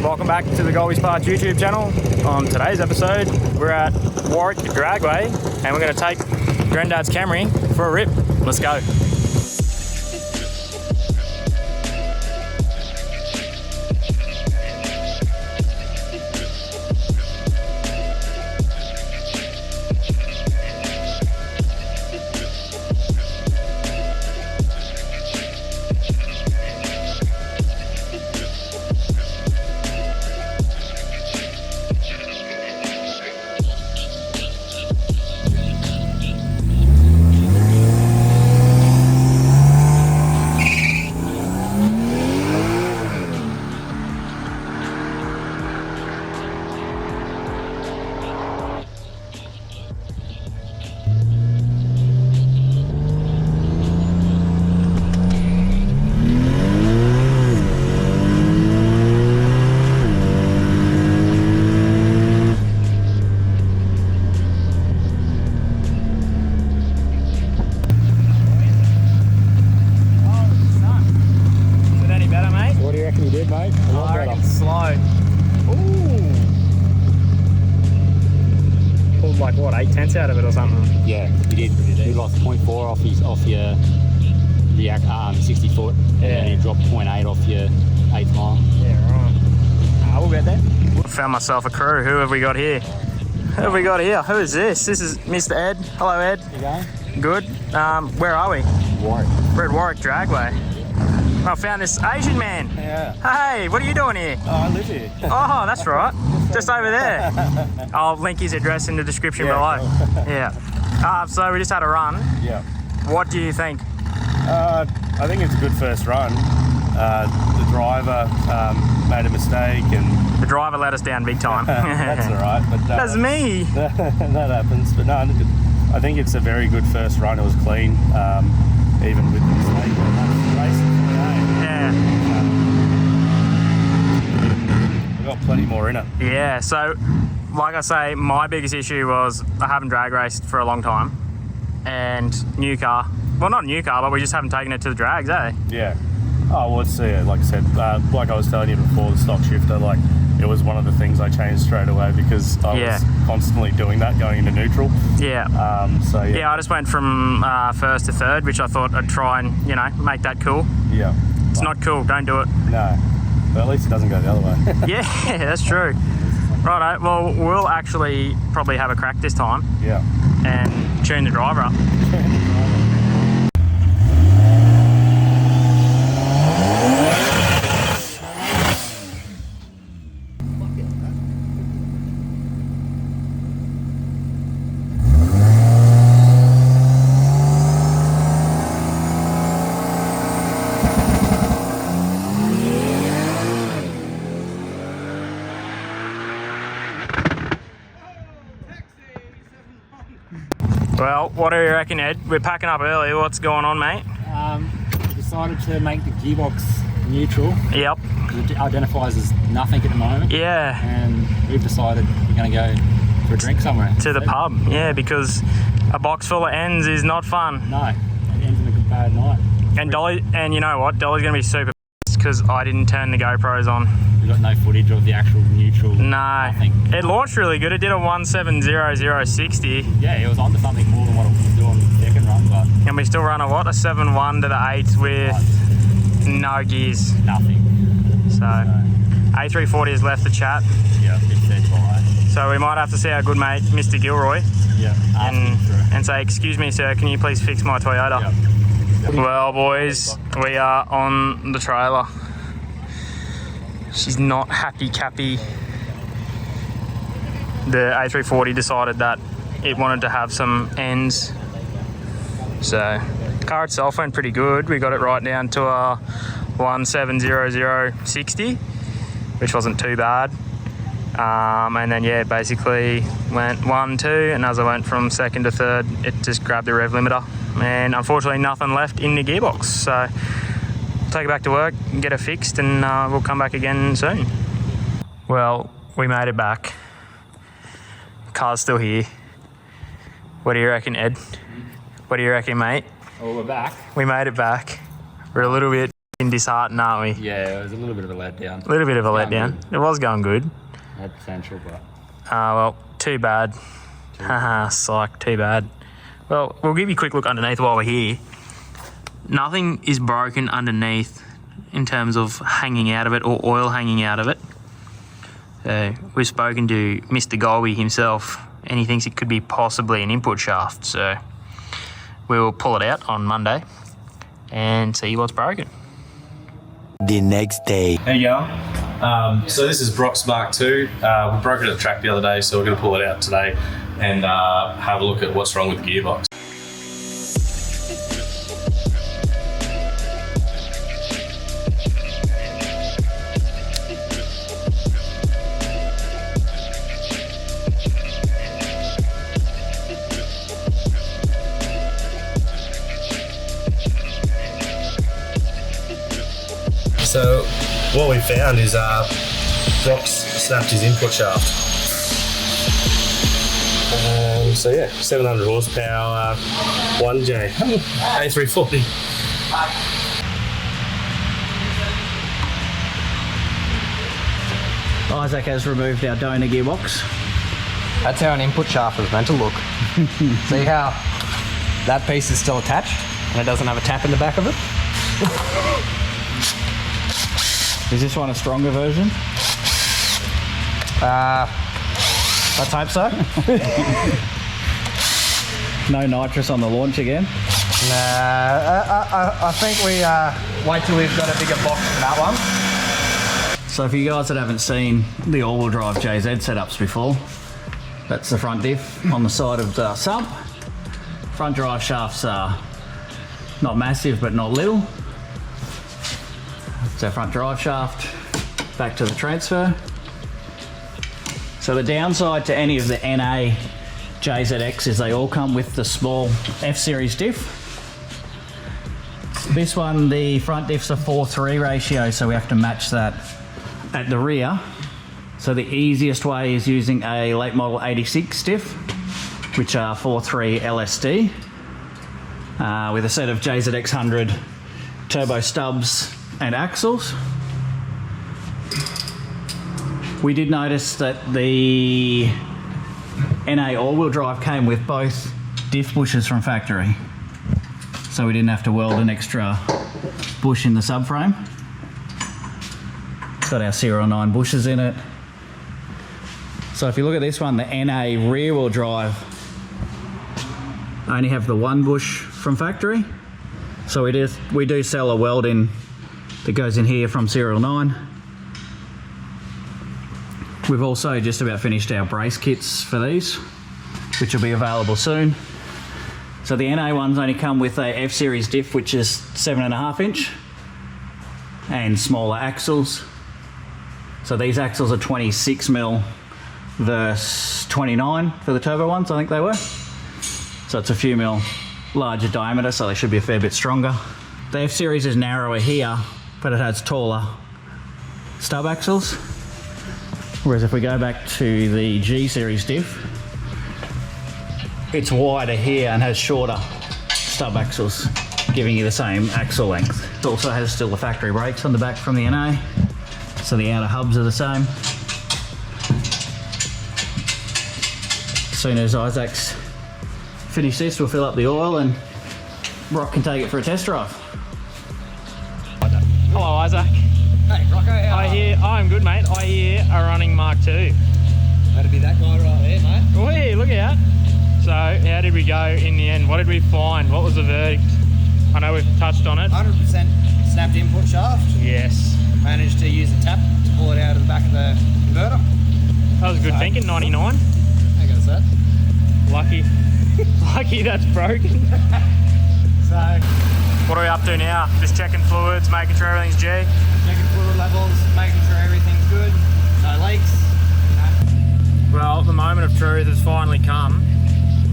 Welcome back to the Goldie Sparks YouTube channel. On today's episode, we're at Warwick Dragway and we're going to take Granddad's Camry for a rip. Let's go. Like what, 8/10 out of it or something? Yeah, you did. You lost 0.4 off your 60 foot, and you dropped 0.8 off your 8th mile. Yeah, right. We'll get there. Found myself a crew. Who have we got here? Who have we got here? Who is this? This is Mr. Ed. Hello, Ed. You going? Good. Where are we? Warwick. We're at Warwick Dragway. I found this Asian man. Yeah. Hey, what are you doing here? Oh, I live here. Oh, that's right. Just over there. I'll link his address in the description below. Cool. Yeah. So we just had a run. Yeah. What do you think? I think it's a good first run. The driver made a mistake, and The driver let us down big time. that's all right. But That's me. that happens. But no, I think it's a very good first run. It was clean, even with the mistake. Yeah. We've got plenty more in it. Yeah, so like I say, my biggest issue was I haven't drag raced for a long time, and new car. Well, not a new car, but we just haven't taken it to the drags, eh? Yeah. Oh, well, it's, like I said, like I was telling you before, the stock shifter, like, it was one of the things I changed straight away because I was constantly doing that, going into neutral. Yeah. Yeah, I just went from first to third, which I thought I'd try and, make that cool. Yeah. It's not cool, don't do it. No. But at least it doesn't go the other way. Yeah, that's true. Righto, well, we'll actually probably have a crack this time. Yeah. And tune the driver up. Well, what do you reckon, Ed? We're packing up early. What's going on, mate? We decided to make the gearbox neutral. Yep. It identifies as nothing at the moment. Yeah. And we've decided we're going to go for a drink somewhere. To the pub, yeah, because a box full of ends is not fun. No, it ends in a good bad night. And Dolly, and you know what? Dolly's going to be super pissed because I didn't turn the GoPros on. We got no footage of the actual neutral. No. Nothing. It launched really good. It did a 170060. Yeah, it was onto something more than what it was doing the second run, but... And we still run a what? A 7.1 to the 8 with no gears. Nothing. So, A340 has left the chat. Yeah, it said bye. So we might have to see our good mate, Mr. Gilroy. Yeah. And say, excuse me, sir, can you please fix my Toyota? Yeah. Well, boys, we are on the trailer. She's not happy-cappy. The A340 decided that it wanted to have some ends. So, the car itself went pretty good. We got it right down to a 170060, which wasn't too bad. And then, yeah, basically went 1, 2, and as I went from second to third, it just grabbed the rev limiter. And unfortunately, nothing left in the gearbox. So, take it back to work and get it fixed, and we'll come back again soon. Well, we made it back. Car's still here. What do you reckon, Ed? What do you reckon, mate? Well, we're back. We made it back. We're a little bit feeling disheartened, aren't we? Yeah, it was a little bit of a letdown. A little bit of a Going letdown. It was going good. Had potential, but Well, too bad. Haha, psych, too bad. Well, we'll give you a quick look underneath while we're here. Nothing is broken underneath in terms of hanging out of it or oil hanging out of it. So we've spoken to Mr. Golby himself, and he thinks it could be possibly an input shaft. So we will pull it out on Monday and see what's broken. The next day. There you go. So this is Brock's Mark II. We broke it at the track the other day, so we're going to pull it out today and have a look at what's wrong with the gearbox. So what we found is Brock's snapped his input shaft. So yeah, 700 horsepower, 1J, A340. Isaac has removed our donor gearbox. That's how an input shaft is meant to look. See how that piece is still attached and it doesn't have a tap in the back of it? Is this one a stronger version? Let's hope so. No nitrous on the launch again. I think we wait till we've got a bigger box than that one. So for you guys that haven't seen the all-wheel drive JZ setups before, that's the front diff on the side of the sump. Front drive shafts are not massive but not little. It's our front drive shaft, back to the transfer. So the downside to any of the NA JZX is they all come with the small F-Series diff. This one, the front diff's a 4:3 ratio, so we have to match that at the rear. So the easiest way is using a late model 86 diff, which are 4:3 LSD, with a set of JZX100 turbo stubs and axles. We did notice that the NA all-wheel drive came with both diff bushes from factory, so we didn't have to weld an extra bush in the subframe. It's got our 0.9 bushes in it. So if you look at this one, the NA rear-wheel drive only have the one bush from factory. So we do sell a weld-in that goes in here from 0.9. We've also just about finished our brace kits for these, which will be available soon. So the NA ones only come with a F-Series diff, which is 7.5 inch, and smaller axles. So these axles are 26mm versus 29 for the turbo ones, I think they were. So it's a few mil larger diameter, so they should be a fair bit stronger. The F-Series is narrower here, but it has taller stub axles. Whereas if we go back to the G-Series diff, it's wider here and has shorter stub axles, giving you the same axle length. It also has still the factory brakes on the back from the NA, so the outer hubs are the same. As soon as Isaac's finished this, we'll fill up the oil and Brock can take it for a test drive. Hello, Isaac. Hey, Rocco, I'm good, mate. I hear a running Mark II. That'd be that guy right there, mate. Oh, yeah, look out. So, how did we go in the end? What did we find? What was the verdict? I know we've touched on it. 100% snapped input shaft. Yes. Managed to use a tap to pull it out of the back of the converter. That was good thinking, 99. How goes that? Lucky. Lucky that's broken. So, What are we up to now? Just checking fluids, making sure everything's G. checking fluid levels, making sure everything's good, no leaks. Well, the moment of truth has finally come.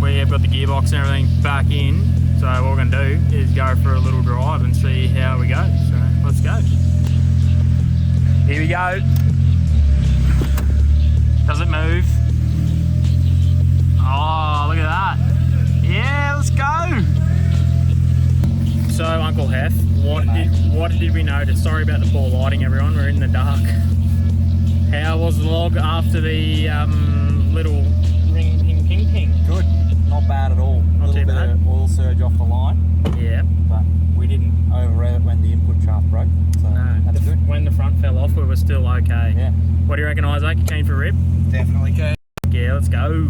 We have got the gearbox and everything back in. So what we're going to do is go for a little drive and see how we go. So let's go. Here we go. Does it move? Oh, look at that. Yeah, let's go. So, Uncle Hef, what did we notice? Sorry about the poor lighting, everyone. We're in the dark. How was the log after the little ring ping ping ping? Good. Not bad at all. Not too bad. Of oil surge off the line, Yeah. but we didn't overrev it when the input shaft broke. So that's good. When the front fell off, we were still okay. Yeah. What do you reckon, Isaac? You keen for a rip? Definitely can. Yeah, let's go.